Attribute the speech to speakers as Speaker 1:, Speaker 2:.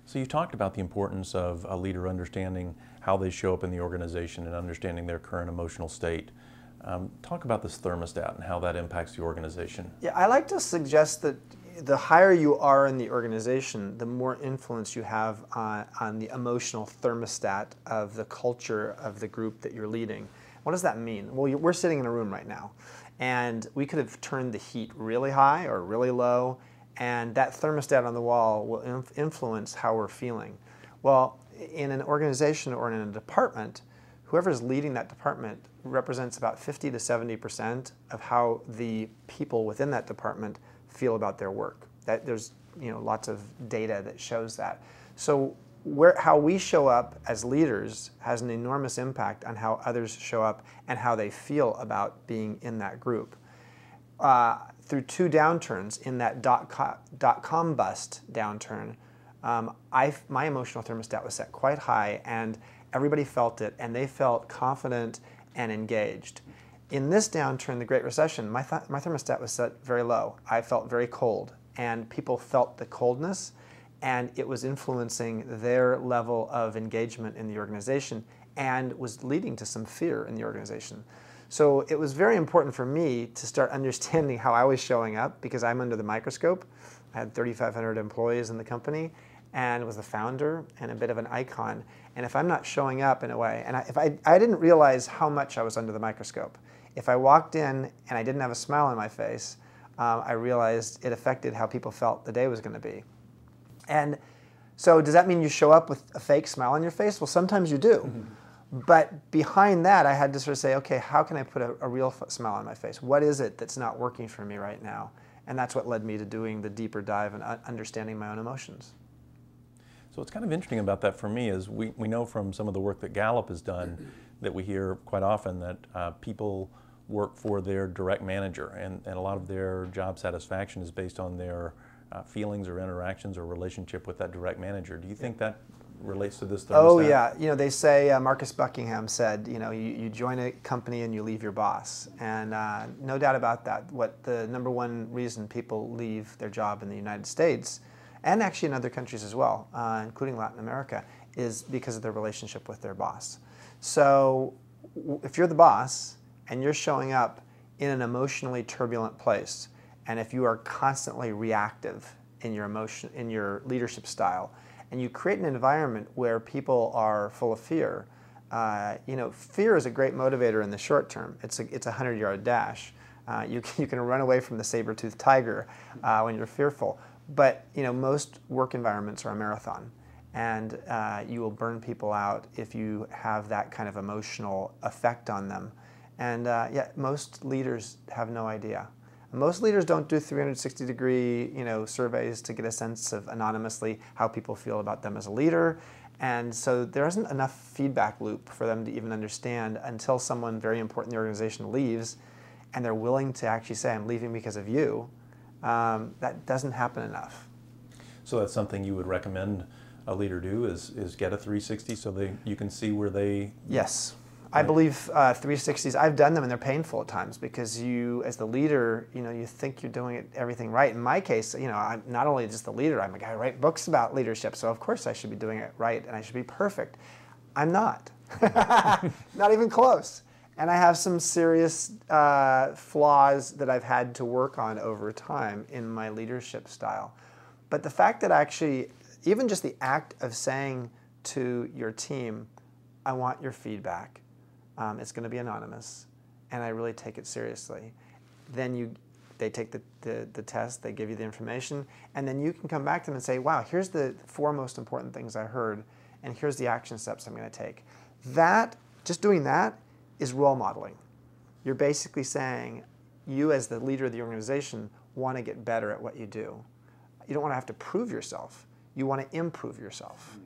Speaker 1: So you talked about the importance of a leader understanding how they show up in the organization and understanding their current emotional state. Talk about this thermostat and how that impacts the organization.
Speaker 2: Yeah, I like to suggest that the higher you are in the organization, the more influence you have on the emotional thermostat of the culture of the group that you're leading. What does that mean? Well, we're sitting in a room right now, and we could have turned the heat really high or really low, and that thermostat on the wall will influence how we're feeling. Well, in an organization or in a department, whoever's leading that department represents about 50 to 70% of how the people within that department feel about their work. There's lots of data that shows that. So how we show up as leaders has an enormous impact on how others show up and how they feel about being in that group. Through two downturns, in that dot-com bust downturn, my emotional thermostat was set quite high, and everybody felt it, and they felt confident and engaged. In this downturn, the Great Recession, my thermostat was set very low. I felt very cold, and people felt the coldness, and it was influencing their level of engagement in the organization and was leading to some fear in the organization. So it was very important for me to start understanding how I was showing up, because I'm under the microscope. I had 3,500 employees in the company and was the founder and a bit of an icon. And if I'm not showing up in a way, and if I didn't realize how much I was under the microscope. If I walked in and I didn't have a smile on my face, I realized it affected how people felt the day was going to be. And so does that mean you show up with a fake smile on your face? Well, sometimes you do. Mm-hmm. But behind that, I had to sort of say, okay, how can I put a real smile on my face? What is it that's not working for me right now? And that's what led me to doing the deeper dive and understanding my own emotions.
Speaker 1: So what's kind of interesting about that for me is we know from some of the work that Gallup has done that we hear quite often that people work for their direct manager, and a lot of their job satisfaction is based on their feelings or interactions or relationship with that direct manager. Do you think that relates to this thermostat?
Speaker 2: Oh yeah, they say, Marcus Buckingham said, you join a company and you leave your boss. And no doubt about that. What the number one reason people leave their job in the United States, and actually in other countries as well, including Latin America, is because of their relationship with their boss. So if you're the boss and you're showing up in an emotionally turbulent place, and if you are constantly reactive in your leadership style, and you create an environment where people are full of fear, fear is a great motivator in the short term. It's a 100-yard dash. You can run away from the saber-toothed tiger when you're fearful. But most work environments are a marathon, and you will burn people out if you have that kind of emotional effect on them. And yet most leaders have no idea. Most leaders don't do 360-degree surveys to get a sense of anonymously how people feel about them as a leader. And so there isn't enough feedback loop for them to even understand until someone very important in the organization leaves and they're willing to actually say, I'm leaving because of you. That doesn't happen enough.
Speaker 1: So that's something you would recommend a leader do is get a 360 so you can see where they...
Speaker 2: Yes. I believe 360s, I've done them and they're painful at times because you, as the leader, you think you're doing everything right. In my case, I'm not only just the leader, I'm a guy who writes books about leadership, so of course I should be doing it right and I should be perfect. I'm not. Not even close. And I have some serious flaws that I've had to work on over time in my leadership style. But the fact that actually, even just the act of saying to your team, I want your feedback. It's going to be anonymous, and I really take it seriously. Then they take the test, they give you the information, and then you can come back to them and say, wow, here's the 4 most important things I heard, and here's the action steps I'm going to take. Just doing that is role modeling. You're basically saying, you as the leader of the organization want to get better at what you do. You don't want to have to prove yourself. You want to improve yourself.